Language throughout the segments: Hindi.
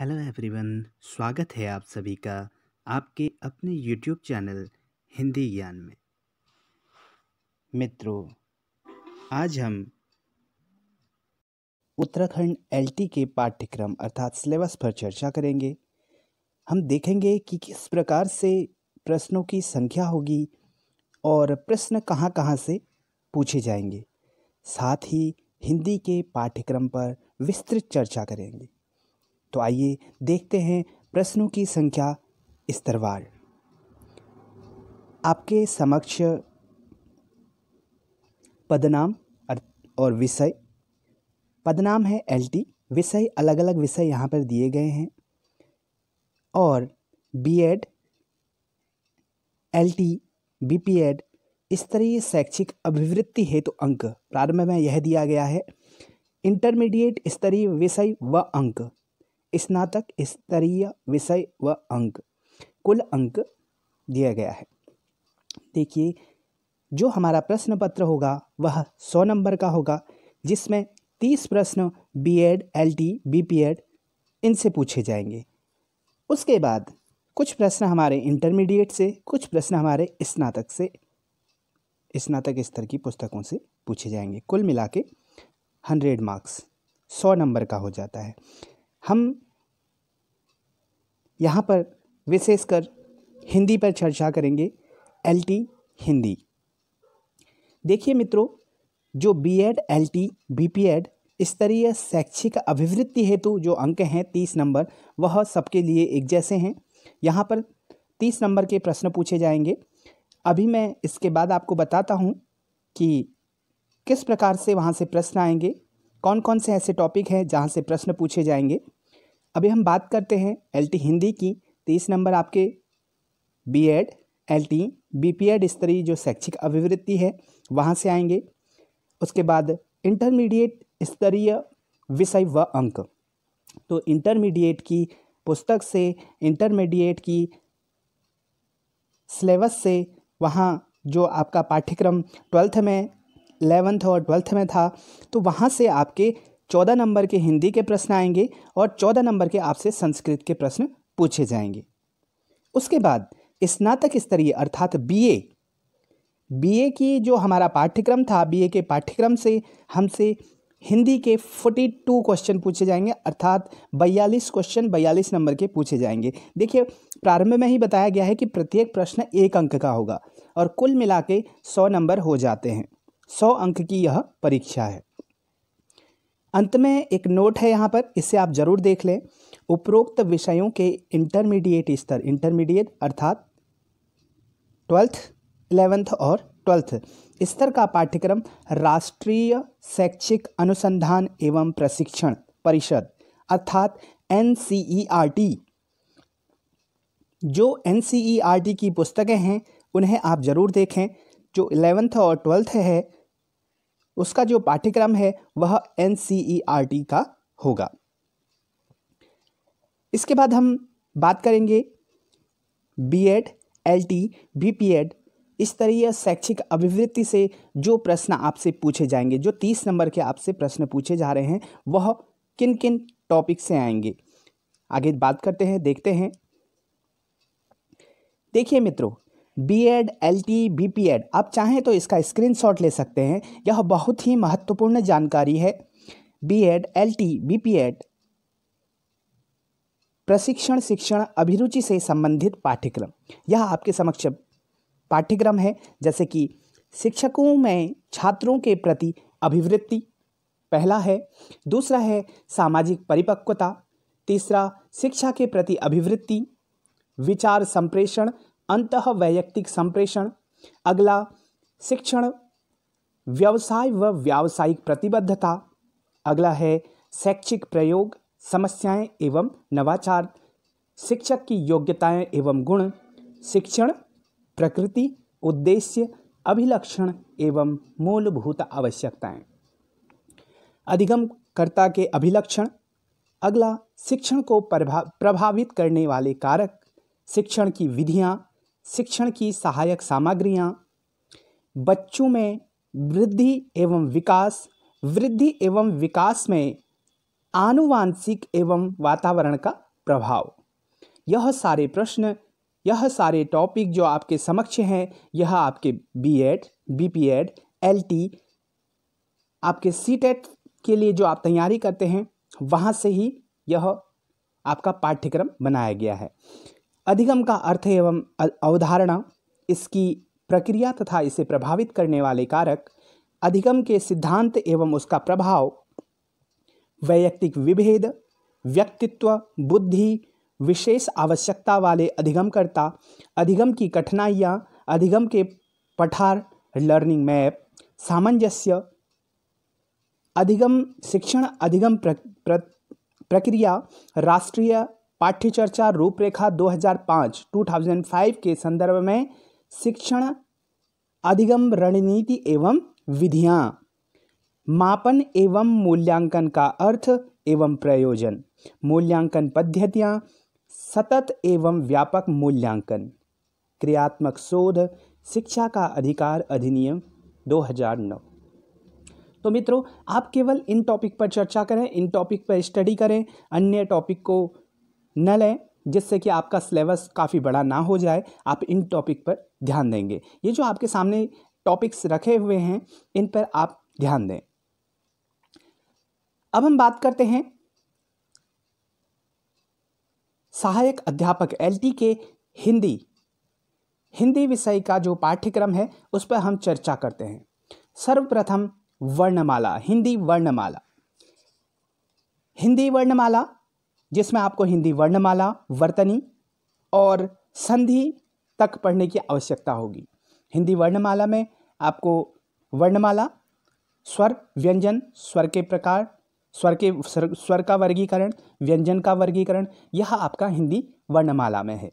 हेलो एवरीवन, स्वागत है आप सभी का आपके अपने यूट्यूब चैनल हिंदी ज्ञान में। मित्रों, आज हम उत्तराखंड एलटी के पाठ्यक्रम अर्थात सिलेबस पर चर्चा करेंगे। हम देखेंगे कि किस प्रकार से प्रश्नों की संख्या होगी और प्रश्न कहाँ कहाँ से पूछे जाएंगे। साथ ही हिंदी के पाठ्यक्रम पर विस्तृत चर्चा करेंगे। तो आइए देखते हैं प्रश्नों की संख्या स्तरवार। आपके समक्ष पदनाम और विषय। पदनाम है एलटी, विषय अलग अलग विषय यहाँ पर दिए गए हैं। और बीएड, एलटी, बीपीएड स्तरीय शैक्षिक अभिवृत्ति हेतु अंक प्रारंभ में यह दिया गया है। इंटरमीडिएट स्तरीय विषय व अंक, स्नातक स्तरीय विषय व अंक, कुल अंक दिया गया है। देखिए, जो हमारा प्रश्न पत्र होगा वह 100 नंबर का होगा, जिसमें 30 प्रश्न बीएड, एलटी, बीपीएड इनसे पूछे जाएंगे। उसके बाद कुछ प्रश्न हमारे इंटरमीडिएट से, कुछ प्रश्न हमारे स्नातक स्तर की पुस्तकों से पूछे जाएंगे। कुल मिला के 100 मार्क्स 100 नंबर का हो जाता है। हम यहाँ पर विशेषकर हिंदी पर चर्चा करेंगे। एलटी हिंदी। देखिए मित्रों, जो बीएड, एलटी, बीपीएड स्तरीय शैक्षिक अभिवृत्ति हेतु जो अंक हैं 30 नंबर, वह सबके लिए एक जैसे हैं। यहाँ पर 30 नंबर के प्रश्न पूछे जाएंगे। अभी मैं इसके बाद आपको बताता हूँ कि किस प्रकार से वहाँ से प्रश्न आएंगे, कौन कौन से ऐसे टॉपिक हैं जहाँ से प्रश्न पूछे जाएंगे। अभी हम बात करते हैं एलटी हिंदी की। 30 नंबर आपके बीएड, एलटी, बीपीएड स्तरीय जो शैक्षिक अभिवृत्ति है वहाँ से आएंगे। उसके बाद इंटरमीडिएट स्तरीय विषय व अंक, तो इंटरमीडिएट की पुस्तक से, इंटरमीडिएट की सिलेबस से, वहाँ जो आपका पाठ्यक्रम 12th में, 11th और 12th में था, तो वहाँ से आपके 14 नंबर के हिंदी के प्रश्न आएंगे और 14 नंबर के आपसे संस्कृत के प्रश्न पूछे जाएंगे। उसके बाद स्नातक स्तरीय अर्थात बीए की जो हमारा पाठ्यक्रम था, बीए के पाठ्यक्रम से हमसे हिंदी के 42 क्वेश्चन पूछे जाएंगे, अर्थात 42 क्वेश्चन 42 नंबर के पूछे जाएंगे। देखिए, प्रारंभ में ही बताया गया है कि प्रत्येक प्रश्न 1 अंक का होगा और कुल मिला के 100 नंबर हो जाते हैं। 100 अंक की यह परीक्षा है। अंत में एक नोट है यहाँ पर, इसे आप जरूर देख लें। उपरोक्त विषयों के इंटरमीडिएट स्तर, इंटरमीडिएट अर्थात 12th, 11th और 12th स्तर का पाठ्यक्रम राष्ट्रीय शैक्षिक अनुसंधान एवं प्रशिक्षण परिषद अर्थात एनसीईआरटी, जो एनसीईआरटी की पुस्तकें हैं उन्हें आप जरूर देखें। जो 11th और 12th है उसका जो पाठ्यक्रम है वह एनसीईआरटी का होगा। इसके बाद हम बात करेंगे बीएड, एलटी, बीपीएड स्तरीय शैक्षिक अभिवृत्ति से जो प्रश्न आपसे पूछे जाएंगे, जो 30 नंबर के आपसे प्रश्न पूछे जा रहे हैं, वह किन किन टॉपिक से आएंगे। आगे बात करते हैं, देखते हैं। देखिए मित्रों, बीएड, एलटी, बीपीएड आप चाहें तो इसका स्क्रीनशॉट ले सकते हैं। यह बहुत ही महत्वपूर्ण जानकारी है। बीएड, एलटी, बीपीएड प्रशिक्षण शिक्षण अभिरुचि से संबंधित पाठ्यक्रम, यह आपके समक्ष पाठ्यक्रम है। जैसे कि शिक्षकों में छात्रों के प्रति अभिवृत्ति पहला है, दूसरा है सामाजिक परिपक्वता, तीसरा शिक्षा के प्रति अभिवृत्ति, विचार संप्रेषण, अंतः वैयक्तिक संप्रेषण, अगला शिक्षण, व्यवसाय व व्यावसायिक प्रतिबद्धता, अगला है शैक्षिक प्रयोग, समस्याएं एवं नवाचार, शिक्षक की योग्यताएं एवं गुण, शिक्षण प्रकृति, उद्देश्य, अभिलक्षण एवं मूलभूत आवश्यकताएं, अधिगमकर्ता के अभिलक्षण, अगला शिक्षण को प्रभावित करने वाले कारक, शिक्षण की विधियां, शिक्षण की सहायक सामग्रियां, बच्चों में वृद्धि एवं विकास में आनुवांशिक एवं वातावरण का प्रभाव। यह सारे प्रश्न, यह सारे टॉपिक जो आपके समक्ष हैं, यह आपके बीएड, बीपीएड, एलटी, आपके सीटेट के लिए जो आप तैयारी करते हैं वहाँ से ही यह आपका पाठ्यक्रम बनाया गया है। अधिगम का अर्थ एवं अवधारणा, इसकी प्रक्रिया तथा इसे प्रभावित करने वाले कारक, अधिगम के सिद्धांत एवं उसका प्रभाव, वैयक्तिक विभेद, व्यक्तित्व, बुद्धि, विशेष आवश्यकता वाले अधिगमकर्ता, अधिगम की कठिनाइयाँ, अधिगम के पठार, लर्निंग मैप, सामंजस्य, अधिगम शिक्षण, अधिगम प्रक्रिया, राष्ट्रीय पाठ्यचर्या रूपरेखा 2005 के संदर्भ में शिक्षण अधिगम रणनीति एवं विधियाँ, मापन एवं मूल्यांकन का अर्थ एवं प्रयोजन, मूल्यांकन पद्धतियाँ, सतत एवं व्यापक मूल्यांकन, क्रियात्मक शोध, शिक्षा का अधिकार अधिनियम 2009। तो मित्रों, आप केवल इन टॉपिक पर चर्चा करें, इन टॉपिक पर स्टडी करें, अन्य टॉपिक को न लें, जिससे कि आपका सिलेबस काफ़ी बड़ा ना हो जाए। आप इन टॉपिक पर ध्यान देंगे। ये जो आपके सामने टॉपिक्स रखे हुए हैं, इन पर आप ध्यान दें। अब हम बात करते हैं सहायक अध्यापक एलटी के हिंदी विषय का जो पाठ्यक्रम है उस पर हम चर्चा करते हैं। सर्वप्रथम वर्णमाला, हिंदी वर्णमाला, जिसमें आपको हिंदी वर्णमाला, वर्तनी और संधि तक पढ़ने की आवश्यकता होगी। हिंदी वर्णमाला में आपको वर्णमाला, स्वर, व्यंजन, स्वर के प्रकार, स्वर का वर्गीकरण, व्यंजन का वर्गीकरण, यह आपका हिंदी वर्णमाला में है।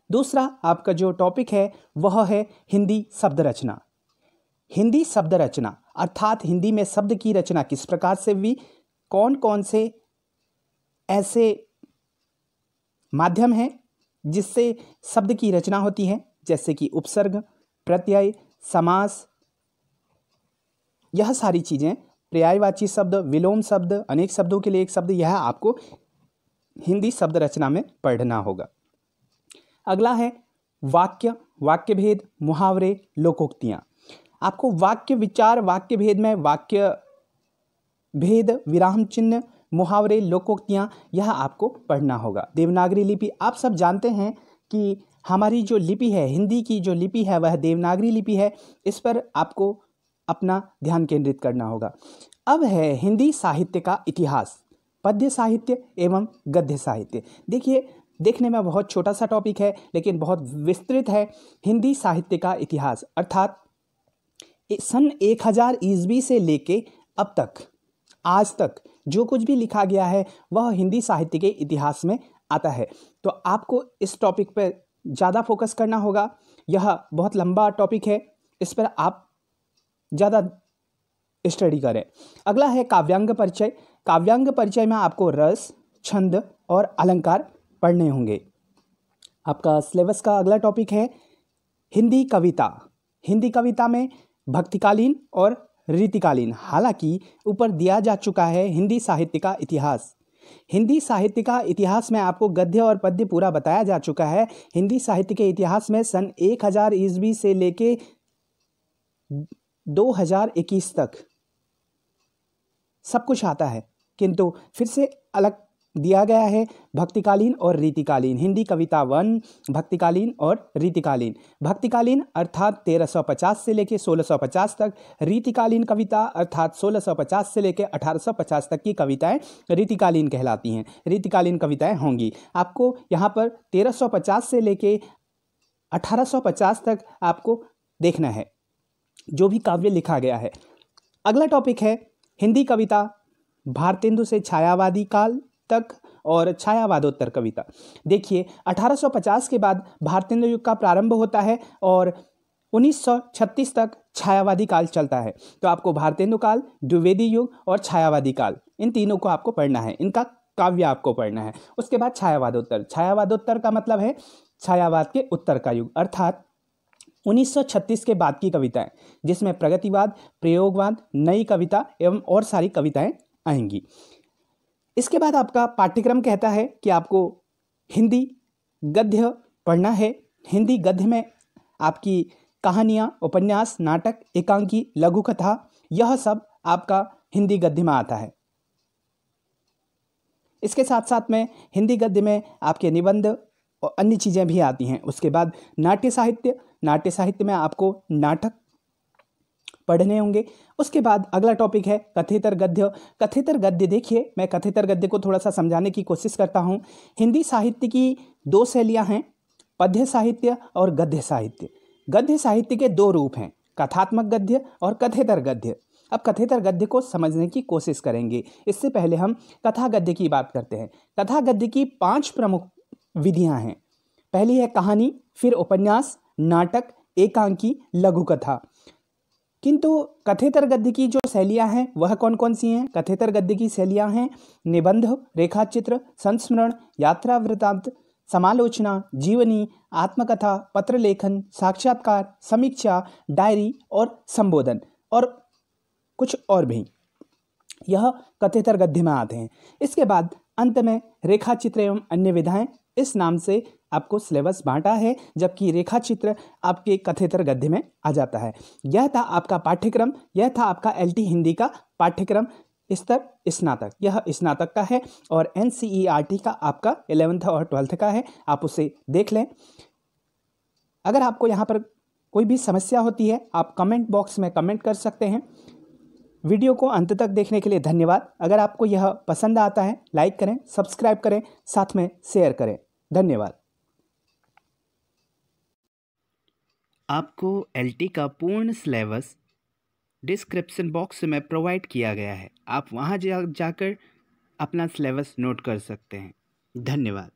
दूसरा आपका जो टॉपिक है वह है हिंदी शब्द रचना। हिंदी शब्द रचना अर्थात हिंदी में शब्द की रचना किस प्रकार से हुई, कौन कौन से ऐसे माध्यम हैं जिससे शब्द की रचना होती है, जैसे कि उपसर्ग, प्रत्यय, समास, यह सारी चीज़ें, पर्यायवाची शब्द, विलोम शब्द, अनेक शब्दों के लिए एक शब्द, यह आपको हिंदी शब्द रचना में पढ़ना होगा। अगला है वाक्य, वाक्य भेद, मुहावरे, लोकोक्तियाँ। आपको वाक्य विचार, वाक्य भेद में वाक्य भेद, विराम चिन्ह, मुहावरे, लोकोक्तियाँ, यह आपको पढ़ना होगा। देवनागरी लिपि, आप सब जानते हैं कि हमारी जो लिपि है, हिंदी की जो लिपि है वह देवनागरी लिपि है। इस पर आपको अपना ध्यान केंद्रित करना होगा। अब है हिंदी साहित्य का इतिहास, पद्य साहित्य एवं गद्य साहित्य। देखिए, देखने में बहुत छोटा सा टॉपिक है लेकिन बहुत विस्तृत है। हिंदी साहित्य का इतिहास अर्थात सन 1000 ईस्वी से लेके अब तक, आज तक जो कुछ भी लिखा गया है वह हिंदी साहित्य के इतिहास में आता है। तो आपको इस टॉपिक पर ज़्यादा फोकस करना होगा। यह बहुत लंबा टॉपिक है, इस पर आप ज़्यादा स्टडी करें। अगला है काव्यांग परिचय। काव्यांग परिचय में आपको रस, छंद और अलंकार पढ़ने होंगे। आपका सिलेबस का अगला टॉपिक है हिंदी कविता। हिंदी कविता में भक्तिकालीन और रीतिकालीन, हालांकि ऊपर दिया जा चुका है हिंदी साहित्य का इतिहास। हिंदी साहित्य का इतिहास में आपको गद्य और पद्य पूरा बताया जा चुका है। हिंदी साहित्य के इतिहास में सन 1000 ईस्वी से लेके 2021 तक सब कुछ आता है, किंतु फिर से अलग दिया गया है भक्तिकालीन और रीतिकालीन। हिंदी कविता 1, भक्तिकालीन और रीतिकालीन। भक्तिकालीन अर्थात 1350 से लेके 1650 तक, रीतिकालीन कविता अर्थात 1650 से लेके 1850 तक की कविताएं रीतिकालीन कहलाती हैं। रीतिकालीन कविताएं होंगी। आपको यहाँ पर 1350 से लेके 1850 तक आपको देखना है जो भी काव्य लिखा गया है। अगला टॉपिक है हिंदी कविता भारतेंदु से छायावादी काल तक और छायावादोत्तर कविता। देखिए, 1850 के बाद भारतेंदु युग का प्रारंभ होता है और 1936 तक छायावादी काल चलता है। तो आपको भारतेंदु काल, द्विवेदी युग और छायावादी काल, इन तीनों को आपको पढ़ना है, इनका काव्य आपको पढ़ना है। उसके बाद छायावादोत्तर। छायावादोत्तर का मतलब है छायावाद के उत्तर का युग, अर्थात 1936 के बाद की कविताएं, जिसमें प्रगतिवाद, प्रयोगवाद, नई कविता एवं और सारी कविताएं आएंगी। इसके बाद आपका पाठ्यक्रम कहता है कि आपको हिंदी गद्य पढ़ना है। हिंदी गद्य में आपकी कहानियाँ, उपन्यास, नाटक, एकांकी, लघु कथा, यह सब आपका हिंदी गद्य में आता है। इसके साथ साथ में हिंदी गद्य में आपके निबंध और अन्य चीज़ें भी आती हैं। उसके बाद नाट्य साहित्य में आपको नाटक पढ़ने होंगे। उसके बाद अगला टॉपिक है कथेतर गद्य। कथेतर गद्य, देखिए मैं कथेतर गद्य को थोड़ा सा समझाने की कोशिश करता हूँ। हिंदी साहित्य की दो शैलियाँ हैं, पद्य साहित्य और गद्य साहित्य। गद्य साहित्य के दो रूप हैं, कथात्मक गद्य और कथेतर गद्य। अब कथेतर गद्य को समझने की कोशिश करेंगे। इससे पहले हम कथा गद्य की बात करते हैं। कथा गद्य की 5 प्रमुख विधियां हैं। पहली है कहानी, फिर उपन्यास, नाटक, एकांकी, लघु कथा। किंतु कथेतर गद्य की जो शैलियां हैं वह कौन कौन सी हैं? कथेतर गद्य की शैलियां हैं निबंध, रेखाचित्र, संस्मरण, यात्रा वृत्तांत, समालोचना, जीवनी, आत्मकथा, पत्र लेखन, साक्षात्कार, समीक्षा, डायरी और संबोधन, और कुछ और भी। यह कथेतर गद्य में आते हैं। इसके बाद अंत में रेखाचित्र एवं अन्य विधाएं, इस नाम से आपको सिलेबस बांटा है, जबकि रेखाचित्र आपके कथेतर गद्य में आ जाता है। यह था आपका पाठ्यक्रम, यह था आपका LT हिंदी का पाठ्यक्रम स्तर स्नातक। यह स्नातक का है और NCERT का आपका 11th और 12th का है, आप उसे देख लें। अगर आपको यहाँ पर कोई भी समस्या होती है आप कमेंट बॉक्स में कमेंट कर सकते हैं। वीडियो को अंत तक देखने के लिए धन्यवाद। अगर आपको यह पसंद आता है लाइक करें, सब्सक्राइब करें, साथ में शेयर करें। धन्यवाद। आपको LT का पूर्ण सिलेबस डिस्क्रिप्शन बॉक्स में प्रोवाइड किया गया है, आप वहां जाकर अपना सिलेबस नोट कर सकते हैं। धन्यवाद।